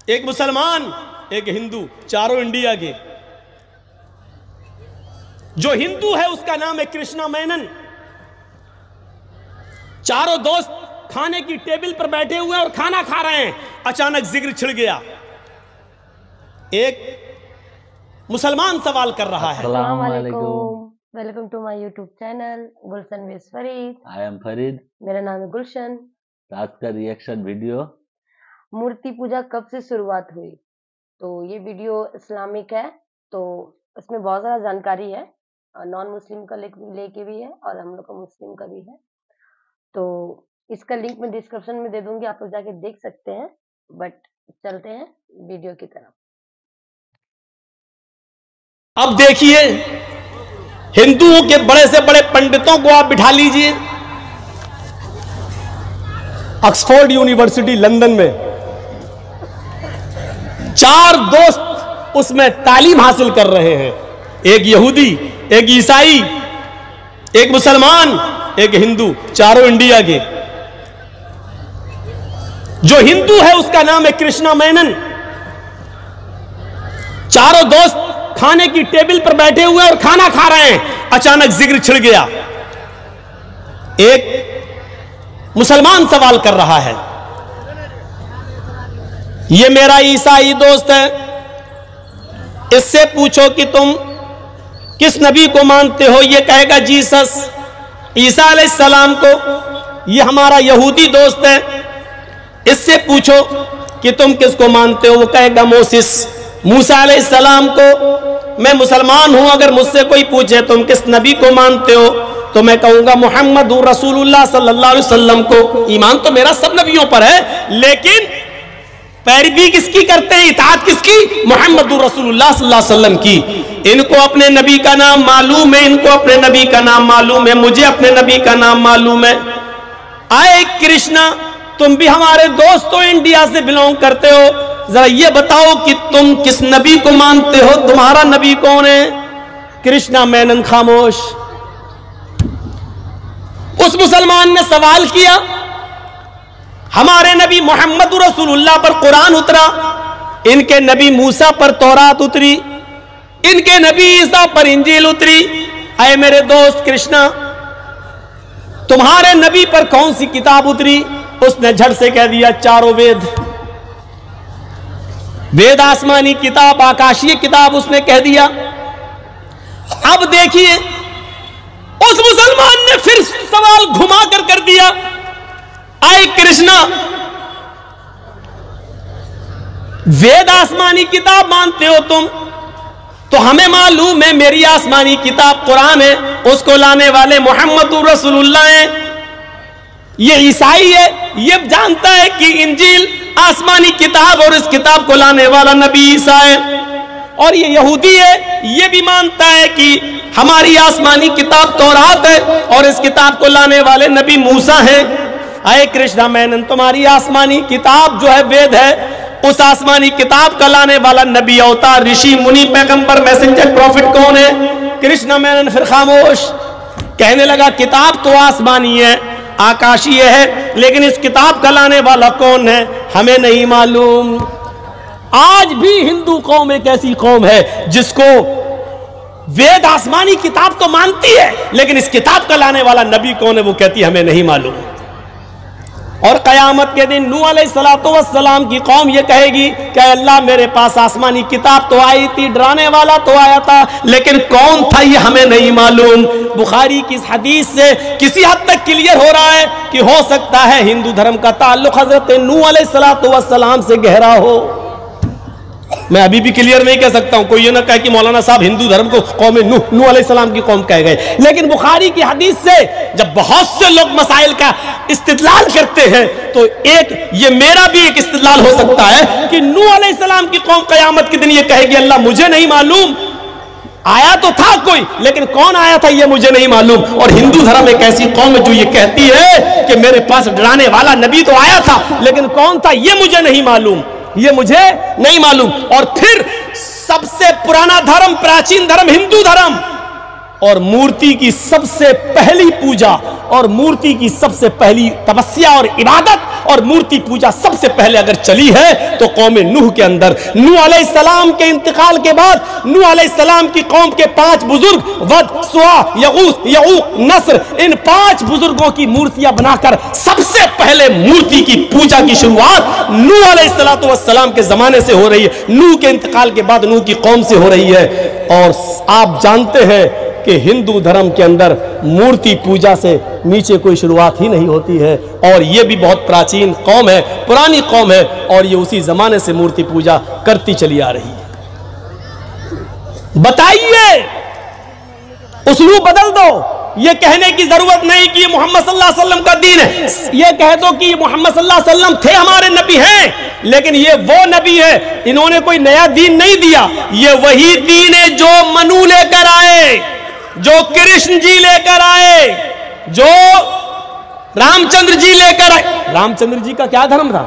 एक मुसलमान, एक हिंदू, चारों इंडिया के। जो हिंदू है उसका नाम है कृष्णा मेनन। चारों दोस्त खाने की टेबल पर बैठे हुए और खाना खा रहे हैं, अचानक जिक्र छिड़ गया। एक मुसलमान सवाल कर रहा है, अस्सलाम वालेकुम, welcome to my YouTube channel Gulshan with Farid. I am Farid. मेरा नाम है गुलशन। आज का रिएक्शन वीडियो, मूर्ति पूजा कब से शुरुआत हुई? तो ये वीडियो इस्लामिक है, तो इसमें बहुत ज़्यादा जानकारी है। नॉन मुस्लिम का लेके भी है और हम लोग का मुस्लिम का भी है। तो इसका लिंक मैं डिस्क्रिप्शन में दे दूंगी, आप लोग जाके देख सकते हैं। बट चलते हैं वीडियो की तरफ। अब देखिए, हिंदुओं के बड़े से बड़े पंडितों को आप बिठा लीजिए ऑक्सफोर्ड यूनिवर्सिटी लंदन में। चार दोस्त उसमें तालीम हासिल कर रहे हैं, एक यहूदी, एक ईसाई, एक मुसलमान, एक हिंदू, चारों इंडिया के। जो हिंदू है उसका नाम है कृष्णा मेनन। चारों दोस्त खाने की टेबल पर बैठे हुए और खाना खा रहे हैं, अचानक जिक्र छिड़ गया। एक मुसलमान सवाल कर रहा है, ये मेरा ईसाई दोस्त है, इससे पूछो कि तुम किस नबी को मानते हो? ये कहेगा जीसस, ईसा अलैहिस्सलाम को। ये हमारा यहूदी दोस्त है, इससे पूछो कि तुम किसको मानते हो? वो कहेगा मोसेस, मूसा अलैहिस्सलाम को। मैं मुसलमान हूं, अगर मुझसे कोई पूछे तुम किस नबी को मानते हो, तो मैं कहूंगा मुहम्मदुर रसूलुल्लाह सल्लल्लाहु अलैहि वसल्लम को। ईमान तो मेरा सब नबियों पर है, लेकिन पैरवी किसकी करते हैं, इताअत किसकी? मुहम्मदुर रसूलुल्लाह सल्लल्लाहु अलैहि वसल्लम की। इनको अपने नबी का नाम मालूम है, इनको अपने नबी का नाम मालूम है, मुझे अपने नबी का नाम मालूम है। आए कृष्णा, तुम भी हमारे दोस्त हो, इंडिया से बिलोंग करते हो, जरा ये बताओ कि तुम किस नबी को मानते हो? तुम्हारा नबी कौन है? कृष्णा मेनन खामोश। उस मुसलमान ने सवाल किया, हमारे नबी मोहम्मद रसूलुल्लाह पर कुरान उतरा, इनके नबी मूसा पर तौरात उतरी, इनके नबी ईसा पर इंजील उतरी। ऐ मेरे दोस्त कृष्णा, तुम्हारे नबी पर कौन सी किताब उतरी? उसने झट से कह दिया, चारों वेद। वेद आसमानी किताब, आकाशीय किताब, उसने कह दिया। अब देखिए, उस मुसलमान ने फिर सवाल घुमा कर दिया, आए कृष्णा, वेद आसमानी किताब मानते हो तुम, तो हमें मालूम है मेरी आसमानी किताब कुरान है, उसको लाने वाले मुहम्मदुर रसूलुल्लाह है। ये ईसाई है, ये जानता है कि इंजील आसमानी किताब और इस किताब को लाने वाला नबी ईसा है। और ये यहूदी है, ये भी मानता है कि हमारी आसमानी किताब तौरात है और इस किताब को लाने वाले नबी मूसा है। आए कृष्णा मेनन, तुम्हारी आसमानी किताब जो है वेद है, उस आसमानी किताब का लाने वाला नबी, अवतार, ऋषि, मुनि, पैगंबर, मैसेंजर, प्रॉफिट कौन है? कृष्णा मेनन फिर खामोश। कहने लगा, किताब तो आसमानी है, आकाशीय है, लेकिन इस किताब का लाने वाला कौन है हमें नहीं मालूम। आज भी हिंदू कौम एक ऐसी कौम है जिसको वेद आसमानी किताब तो मानती है, लेकिन इस किताब का लाने वाला नबी कौन है वो कहती है हमें नहीं मालूम। और कयामत के दिन नूह अलैहिस्सलातु वस्सलाम की कौम ये कहेगी कि अल्लाह, मेरे पास आसमानी किताब तो आई थी, डराने वाला तो आया था, लेकिन कौन था ये हमें नहीं मालूम। बुखारी की इस हदीस से किसी हद तक क्लियर हो रहा है कि हो सकता है हिंदू धर्म का ताल्लुक हजरत नूह अलैहिस्सलातु वस्सलाम से गहरा हो। मैं अभी भी क्लियर नहीं कह सकता हूं, कोई ये ना कहे कि मौलाना साहब हिंदू धर्म को कौम नूह अलैहिस्सलाम की कौम कह गए। लेकिन बुखारी की हदीस से जब बहुत से लोग मसाइल का इस्तिदलाल करते हैं, तो एक ये मेरा भी एक इस्तिदलाल हो सकता है कि नूह अलैहिस्सलाम की कौम कयामत के दिन ये कहेगी, अल्लाह मुझे नहीं मालूम, आया तो था कोई, लेकिन कौन आया था ये मुझे नहीं मालूम। और हिंदू धर्म एक ऐसी कौम है जो ये कहती है कि मेरे पास डराने वाला नबी तो आया था, लेकिन कौन था ये मुझे नहीं मालूम, ये मुझे नहीं मालूम। और फिर सबसे पुराना धर्म, प्राचीन धर्म हिंदू धर्म, और मूर्ति की सबसे पहली पूजा और मूर्ति की सबसे पहली तपस्या और इबादत और मूर्ति पूजा सबसे पहले अगर चली है तो कौम नूह के अंदर। नूह अलैहिस्सलाम के इंतकाल के बाद नूह अलैहिस्सलाम की कौम के 5 बुजुर्ग वद, सुआ, यगूस, यऊक, नस्र, इन 5 बुजुर्गों की मूर्तियां बनाकर सबसे पहले मूर्ति की पूजा की शुरुआत नूह अलैहिस्सलाम के जमाने से हो रही है। नूह के इंतकाल के बाद नूह की कौम से हो रही है। और आप जानते हैं कि हिंदू धर्म के अंदर मूर्ति पूजा से नीचे कोई शुरुआत ही नहीं होती है। और यह भी बहुत प्राचीन कौम है, पुरानी कौम है, और ये उसी जमाने से मूर्ति पूजा करती चली आ रही है। बताइए, उसलूब बदल दो। ये कहने की जरूरत नहीं कि मोहम्मद सल्लल्लाहु अलैहि वसल्लम का दीन है। ये कह दो कि मोहम्मद सल्लल्लाहु अलैहि वसल्लम थे, हमारे नबी हैं, लेकिन ये वो नबी है, इन्होंने कोई नया दीन नहीं दिया। ये वही दीन है जो मनु लेकर आए, जो कृष्ण जी लेकर आए, जो रामचंद्र जी लेकर आए। रामचंद्र जी का क्या धर्म था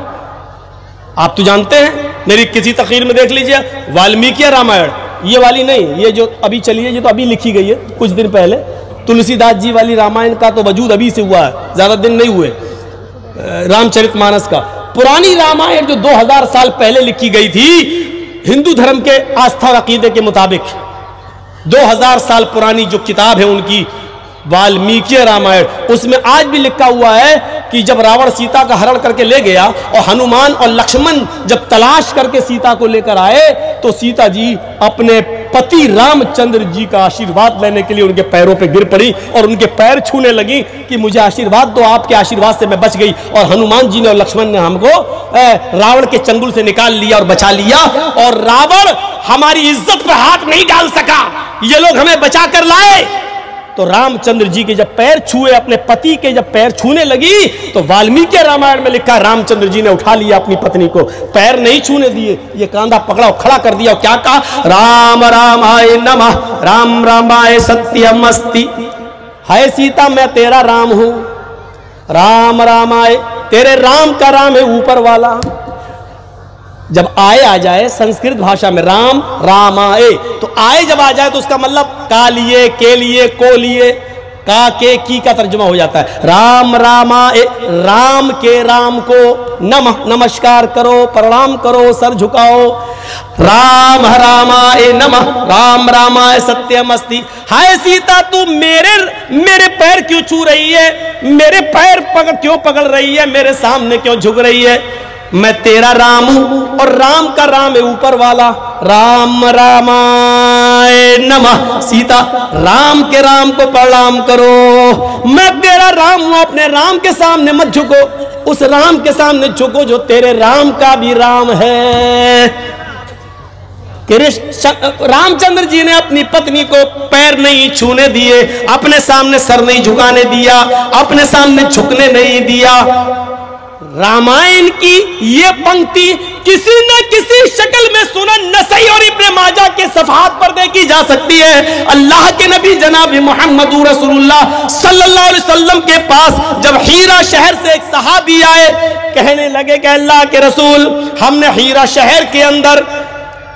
आप तो जानते हैं, मेरी किसी तकरीर में देख लीजिए, वाल्मीकि रामायण, ये वाली नहीं, ये जो अभी चली है, ये तो अभी लिखी गई है कुछ दिन पहले। तुलसीदास जी वाली रामायण का तो वजूद अभी से हुआ है, ज्यादा दिन नहीं हुए। रामचरितमानस का पुरानी रामायण जो 2000 साल पहले लिखी गई थी, हिंदू धर्म के आस्था और अकीदे के मुताबिक 2000 साल पुरानी जो किताब है उनकी, वाल्मीकि रामायण, उसमें आज भी लिखा हुआ है कि जब रावण सीता का हरण करके ले गया और हनुमान और लक्ष्मण जब तलाश करके सीता को लेकर आए, तो सीता जी अपने पति रामचंद्र जी का आशीर्वाद लेने के लिए उनके पैरों पे गिर पड़ी और उनके पैर छूने लगी कि मुझे आशीर्वाद दो, आपके आशीर्वाद से मैं बच गई। और हनुमान जी ने और लक्ष्मण ने हमको रावण के चंगुल से निकाल लिया और बचा लिया, और रावण हमारी इज्जत पर हाथ नहीं डाल सका, ये लोग हमें बचा कर लाए। तो रामचंद्र जी के जब पैर छुए, अपने पति के जब पैर छूने लगी, तो वाल्मीकि रामायण में लिखा रामचंद्र जी ने उठा लिया अपनी पत्नी को, पैर नहीं छूने दिए, ये कांधा पकड़ा और खड़ा कर दिया और क्या कहा, राम रामाय नमः, राम रामाय सत्यम अस्ति। हाय सीता, मैं तेरा राम हूं, राम रामाय, तेरे राम का राम है ऊपर वाला। जब आए आ जाए संस्कृत भाषा में राम रामाए, तो आए जब आ जाए तो उसका मतलब का लिए, के लिए, को लिए, का के की का तर्जुमा हो जाता है। राम रामाए, राम के राम को नमः, नमस्कार करो, प्रणाम करो, सर झुकाओ। राम रामाए नमः, राम रामाय सत्यम अस्ति। हाय सीता, तू मेरे पैर क्यों छू रही है, मेरे पैर क्यों पकड़ रही है, मेरे सामने क्यों झुक रही है? मैं तेरा राम हूं और राम का राम है ऊपर वाला। राम रामाय नमः, सीता राम के राम को प्रणाम करो, मैं तेरा राम हूं, अपने राम के सामने मत झुको, उस राम के सामने झुको जो तेरे राम का भी राम है। रामचंद्र जी ने अपनी पत्नी को पैर नहीं छूने दिए, अपने सामने सर नहीं झुकाने दिया, अपने सामने झुकने नहीं दिया। रामायण की ये पंक्ति किसी न किसी शक्ल में सुनन नसई और इब्ने माजा के सफहात पर देखी जा सकती है। अल्लाह के नबी जनाब मोहम्मद रसूलुल्लाह सल्लल्लाहु अलैहि वसल्लम के पास जब हीरा शहर से एक सहाबी आए, कहने लगे कि अल्लाह के रसूल, हमने हीरा शहर के अंदर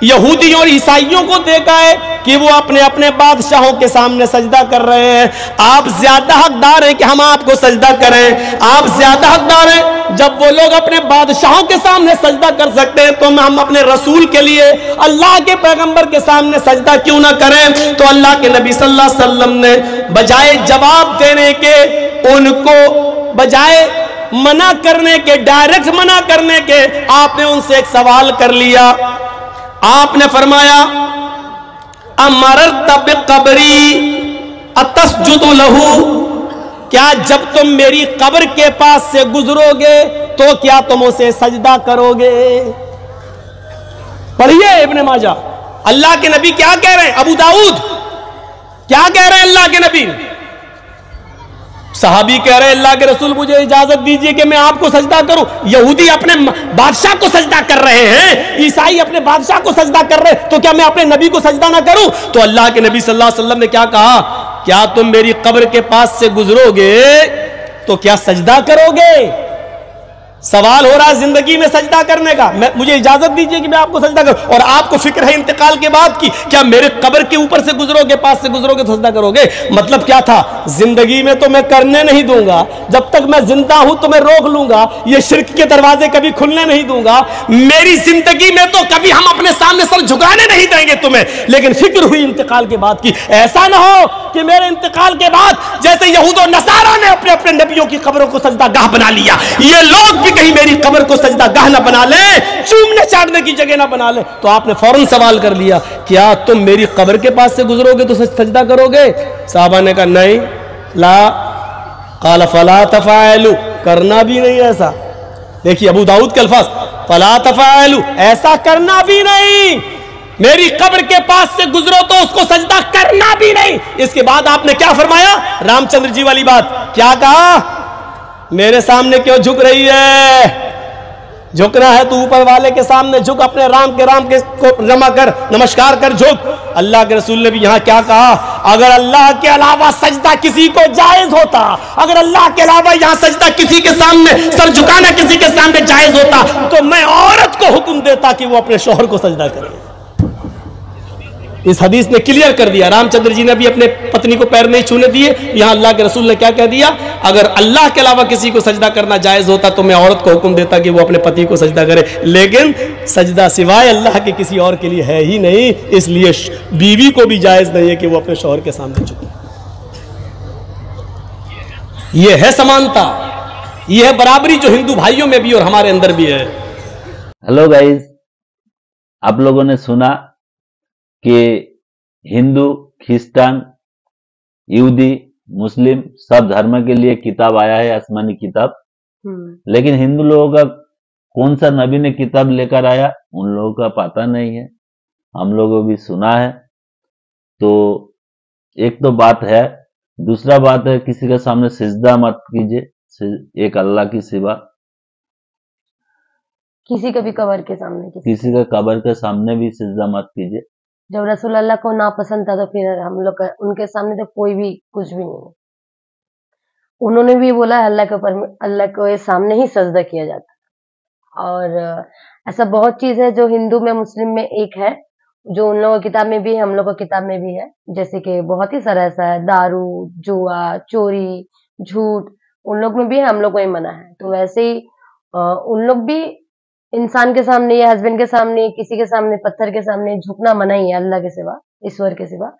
यहूदियों और ईसाइयों को देखा है कि वो अपने अपने बादशाहों के सामने सजदा कर रहे हैं, आप ज्यादा हकदार हैं कि हम आपको सजदा करें, आप ज्यादा हकदार हैं। जब वो लोग अपने बादशाहों के सामने सजदा कर सकते हैं तो हम अपने रसूल के लिए, अल्लाह के पैगंबर के सामने सजदा क्यों ना करें? तो अल्लाह के नबी सल्लल्लाहु अलैहि वसल्लम ने बजाय जवाब देने के, उनको बजाय मना करने के, डायरेक्ट मना करने के, आपने उनसे एक सवाल कर लिया। आपने फरमाया, अमरत बिक़ब्री अतस्जुदु लहू, क्या जब तुम मेरी कब्र के पास से गुजरोगे तो क्या तुम उसे सजदा करोगे? पढ़िए इब्ने माजा, अल्लाह के नबी क्या कह रहे हैं, अबू दाऊद क्या कह रहे हैं अल्लाह के नबी? सहाबी कह रहे हैं, अल्लाह के रसूल मुझे इजाजत दीजिए कि मैं आपको सजदा करूं। यहूदी अपने बादशाह को सजदा कर रहे हैं, ईसाई अपने बादशाह को सजदा कर रहे हैं, तो क्या मैं अपने नबी को सजदा ना करूं? तो अल्लाह के नबी सल्लल्लाहु अलैहि वसल्लम ने क्या कहा, क्या तुम मेरी कब्र के पास से गुजरोगे तो क्या सजदा करोगे? सवाल हो रहा है जिंदगी में सजदा करने का, मुझे इजाजत दीजिए कि मैं आपको सजदा करूं। और आपको फिक्र है इंतकाल के बाद की, क्या मेरे कब्र के ऊपर से गुजरोगे, पास से गुजरोगे तो सजदा करोगे? मतलब क्या था, जिंदगी में तो मैं करने नहीं दूंगा, जब तक मैं जिंदा हूं तो मैं रोक लूंगा, ये शिर्क के दरवाजे कभी खुलने नहीं दूंगा, मेरी जिंदगी में तो कभी हम अपने सामने सर झुकाने नहीं देंगे तुम्हें। लेकिन फिक्र हुई इंतकाल के बाद की, ऐसा ना हो कि मेरे इंतकाल के बाद जैसे यहूद और नसारा ने अपने अपने नबियों की कब्रों को सजदा गाह बना लिया, ये लोग भी कहीं मेरी कब्र को सजदा गाह ना बना ले, चूमने चाटने की जगह ना बना ले। तो आपने फौरन सवाल कर लिया, क्या तुम मेरी कब्र के पास से गुजरोगे तो सजदा करोगे? साहबा ने कहा नहीं, ला काला फला तफायलू, करना भी नहीं ऐसा। देखिए अबू दाऊद के अल्फाज, फला तफायलू, ऐसा करना भी नहीं, मेरी कब्र के पास से गुजरो तो उसको सजदा करना भी नहीं। इसके बाद आपने क्या फरमाया, रामचंद्र जी वाली बात, क्या कहा, मेरे सामने क्यों झुक रही है? झुकना है तो ऊपर वाले के सामने झुक, अपने राम के को रमा कर, नमस्कार कर, झुक। अल्लाह के रसूल ने भी यहां क्या कहा, अगर अल्लाह के अलावा सजदा किसी को जायज होता, अगर अल्लाह के अलावा यहां सजदा किसी के सामने, सर झुकाना किसी के सामने जायज होता, तो मैं औरत को हुक्म देता कि वो अपने शौहर को सजदा करे। इस हदीस ने क्लियर कर दिया, रामचंद्र जी ने भी अपने पत्नी को पैर नहीं छूने दिए। यहां अल्लाह के रसूल ने क्या कह दिया, अगर अल्लाह के अलावा किसी को सजदा करना जायज होता तो मैं औरत को हुक्म देता कि वो अपने पति को सजदा करे। लेकिन सजदा सिवाय अल्लाह के किसी और के लिए है ही नहीं, इसलिए बीवी को भी जायज नहीं है कि वो अपने शौहर के सामने झुके। यह है समानता, यह है बराबरी जो हिंदू भाइयों में भी और हमारे अंदर भी है। हेलो गाइस, आप लोगों ने सुना कि हिंदू, ख्रिस्तान, यहूदी, मुस्लिम सब धर्म के लिए किताब आया है, आसमानी किताब। लेकिन हिंदू लोगों का कौन सा नबी ने किताब लेकर आया, उन लोगों का पता नहीं है। हम लोगों भी सुना है। तो एक तो बात है, दूसरा बात है किसी के सामने सिजदा मत कीजिए, एक अल्लाह की सिवा। किसी का भी कब्र के सामने, किसी का कब्र के सामने भी सिजदा मत कीजिए। जब रसूल अल्लाह को नापसंद था तो फिर हम लोग उनके सामने तो कोई भी कुछ भी नहीं। उन्होंने भी बोला है अल्लाह के ऊपर, अल्लाह के सामने ही सजदा किया जाता है। और ऐसा बहुत चीज है जो हिंदू में, मुस्लिम में एक है, जो उन लोगों की किताब में भी है, हम लोगों की किताब में भी है। जैसे कि बहुत ही सारा ऐसा है, दारू, जुआ, चोरी, झूठ, उन लोग में भी है, हम लोग को ही मना है। तो वैसे ही उन लोग भी इंसान के सामने या हस्बैंड के सामने, किसी के सामने, पत्थर के सामने झुकना मना ही है, अल्लाह के सिवा, ईश्वर के सिवा।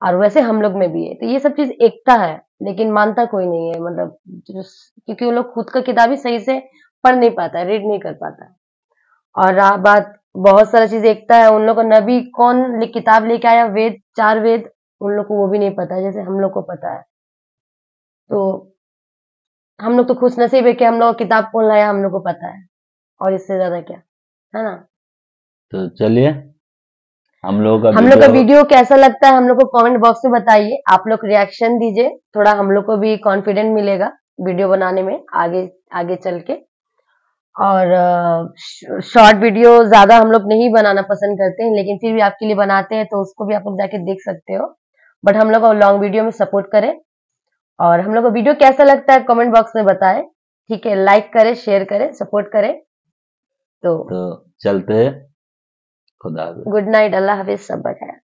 और वैसे हम लोग में भी है। तो ये सब चीज एकता है, लेकिन मानता कोई नहीं है, मतलब क्योंकि वो लोग खुद का किताब ही सही से पढ़ नहीं पाता, रीड नहीं कर पाता। और रहा बात, बहुत सारा चीज एकता है, उन लोग को नबी कौन किताब लेके आया, वेद, 4 वेद, उन लोग को वो भी नहीं पता है, जैसे हम लोग को पता है। तो हम लोग तो खुश नसीब है कि हम लोग किताब कौन लाया, हम लोग को पता है, और इससे ज्यादा क्या है ना। तो चलिए, हम लोग का वीडियो कैसा लगता है हम लोग को कमेंट बॉक्स में बताइए। आप लोग रिएक्शन दीजिए, थोड़ा हम लोग को भी कॉन्फिडेंट मिलेगा वीडियो बनाने में आगे चल के। और शॉर्ट वीडियो ज्यादा हम लोग नहीं बनाना पसंद करते हैं, लेकिन फिर भी आपके लिए बनाते हैं, तो उसको भी आप लोग जाके देख सकते हो। बट हम लोग को लॉन्ग वीडियो में सपोर्ट करें, और हम लोग को वीडियो कैसा लगता है कमेंट बॉक्स में बताएं। ठीक है, लाइक करें, शेयर करें, सपोर्ट करें। तो चलते हैं, खुदा हाफिज़। गुड नाइट, अल्लाह हाफिज, सब बखैर।